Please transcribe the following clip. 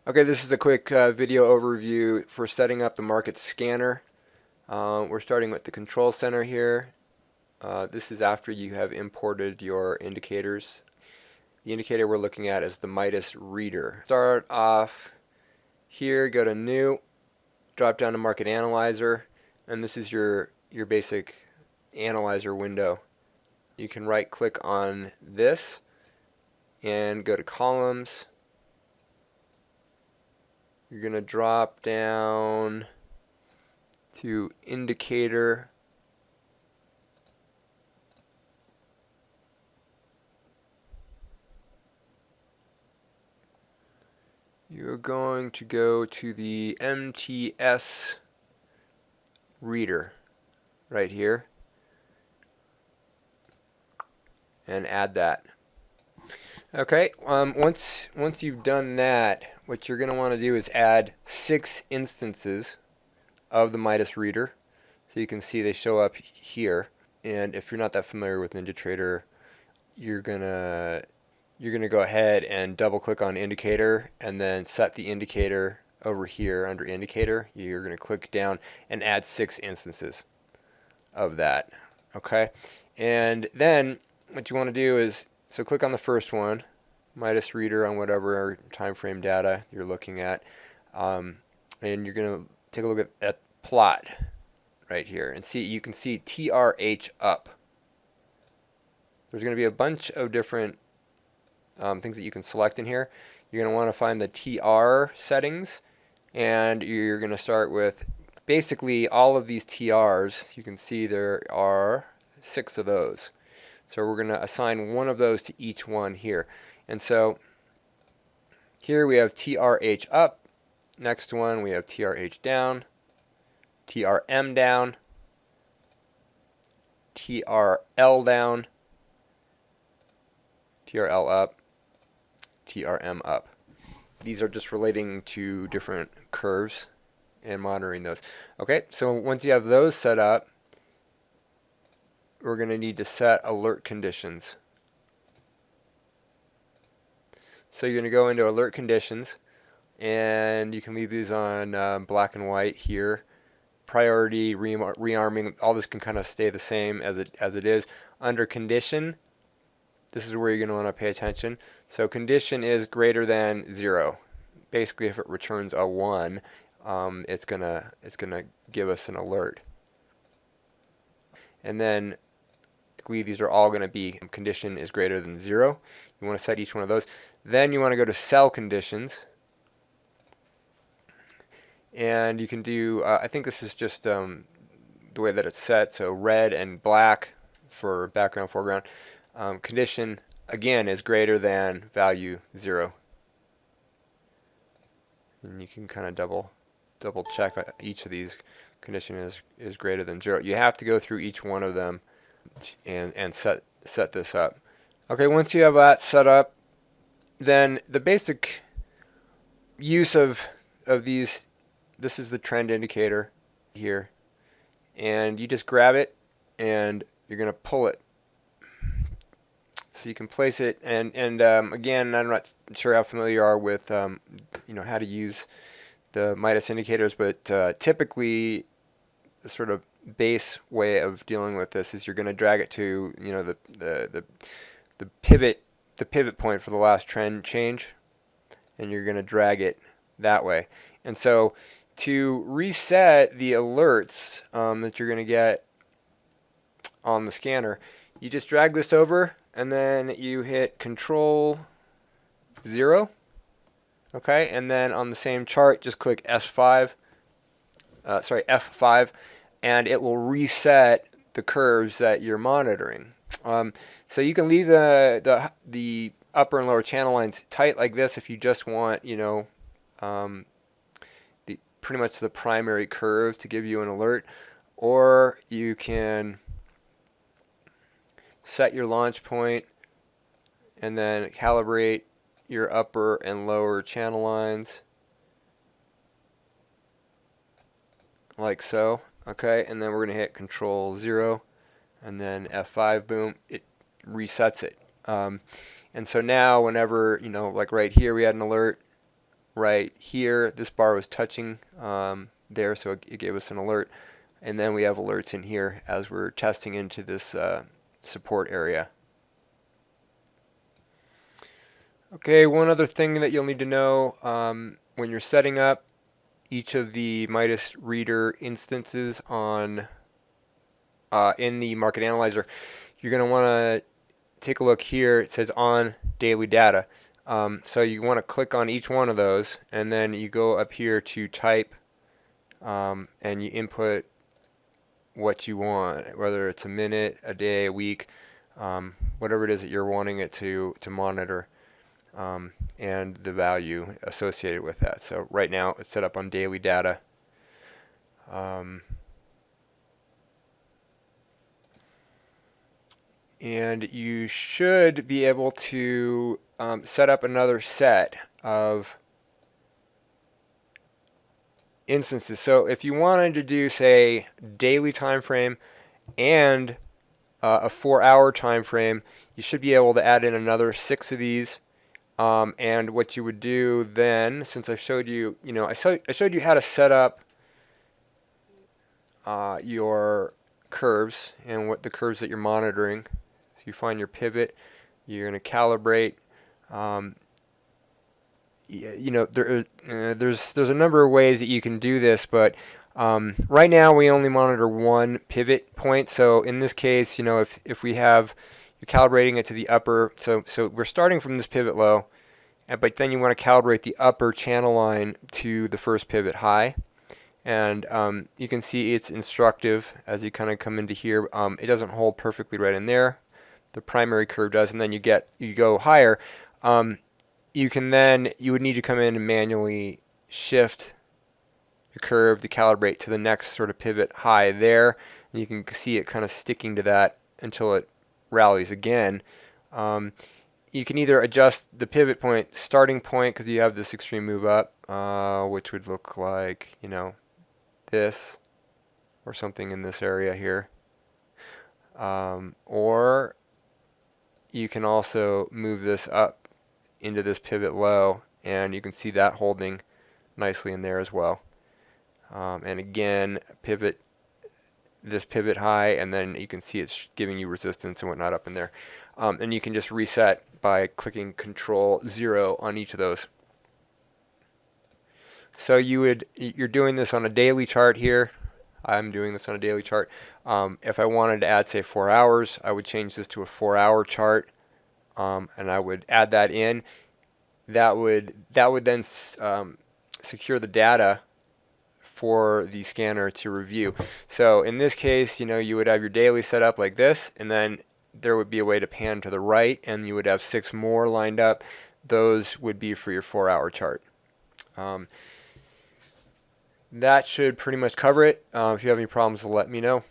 Okay, this is a quick video overview for setting up the market scanner. We're starting with the control center here. This is after you have imported your indicators. The indicator we're looking at is the Midas reader. Start off here, go to New, drop down to Market Analyzer, and this is your basic analyzer window. You can right click on this and go to Columns. You're going to drop down to Indicator. You're going to go to the MTS reader right here and add that. Okay, once you've done that, what you're going to want to do is add 6 instances of the Midas reader. So you can see they show up here. And if you're not that familiar with NinjaTrader, you're gonna go ahead and double click on indicator and then set the indicator over here under indicator. You're going to click down and add 6 instances of that. Okay, and then what you want to do is, so click on the first one, Midas reader, on whatever time frame data you're looking at, and you're going to take a look at plot right here and see, you can see TRH up. There's going to be a bunch of different things that you can select in here. You're going to want to find the TR settings, and you're going to start with basically all of these TRs. You can see there are 6 of those. So we're going to assign one of those to each one here. And so here we have TRH up. Next one we have TRH down, TRM down, TRL down, TRL up, TRM up. These are just relating to different curves and monitoring those. Okay, so once you have those set up, we're going to need to set alert conditions. So you're going to go into alert conditions, and you can leave these on black and white here. Priority, rearming, all this can kind of stay the same as it is. Under condition, this is where you're going to want to pay attention. So condition is greater than 0. Basically, if it returns a 1, it's gonna give us an alert. And then these are all going to be condition is greater than 0. You want to set each one of those. Then you want to go to cell conditions, and you can do I think this is just the way that it's set. So red and black for background, foreground. Condition again is greater than value 0, and you can kind of double check each of these. Condition is greater than 0. You have to go through each one of them and set this up. Okay, once you have that set up, then the basic use of these, this is the trend indicator here, and you just grab it and you're going to pull it. So you can place it, and again, I'm not sure how familiar you are with how to use the Midas indicators, but typically the sort of base way of dealing with this is you're going to drag it to the pivot point for the last trend change, and you're going to drag it that way. And so to reset the alerts that you're going to get on the scanner, you just drag this over and then you hit Control 0. Okay, and then on the same chart, just click F5, and it will reset the curves that you're monitoring. So you can leave the upper and lower channel lines tight like this if you just want, pretty much the primary curve to give you an alert, or you can set your launch point and then calibrate your upper and lower channel lines like so. Okay, and then we're going to hit Control 0 and then F5, boom, it resets it. And so now whenever, like right here we had an alert, right here. This bar was touching there, so it gave us an alert. And then we have alerts in here as we're testing into this support area. Okay, one other thing that you'll need to know when you're setting up each of the Midas reader instances on in the market analyzer, you're going to want to take a look here. It says on daily data. So you want to click on each one of those, and then you go up here to type, and you input what you want, whether it's a minute, a day, a week, whatever it is that you're wanting it to monitor, and the value associated with that. So right now it's set up on daily data. And you should be able to set up another set of instances. So if you wanted to do, say, daily time frame and a 4-hour time frame, you should be able to add in another 6 of these. And what you would do then, since I showed you, I showed you how to set up your curves and what the curves that you're monitoring. So you find your pivot, you're going to calibrate. There's a number of ways that you can do this, but right now we only monitor one pivot point. So in this case, if we have, you're calibrating it to the upper, so we're starting from this pivot low, but then you want to calibrate the upper channel line to the first pivot high. And you can see it's instructive as you kind of come into here. It doesn't hold perfectly right in there. The primary curve does, and then you go higher. You would need to come in and manually shift the curve to calibrate to the next sort of pivot high there. And you can see it kind of sticking to that until it rallies again. You can either adjust the pivot point, starting point, because you have this extreme move up, which would look like, this, or something in this area here. Or you can also move this up into this pivot low, and you can see that holding nicely in there as well. And again, this pivot high, and then you can see it's giving you resistance and whatnot up in there. And you can just reset by clicking Control 0 on each of those. So you're doing this on a daily chart here. I'm doing this on a daily chart. If I wanted to add, say, 4 hours, I would change this to a 4-hour chart, and I would add that in. That would then secure the data for the scanner to review. So in this case, you would have your daily set up like this, and then there would be a way to pan to the right, and you would have 6 more lined up. Those would be for your 4-hour chart. That should pretty much cover it. If you have any problems, let me know.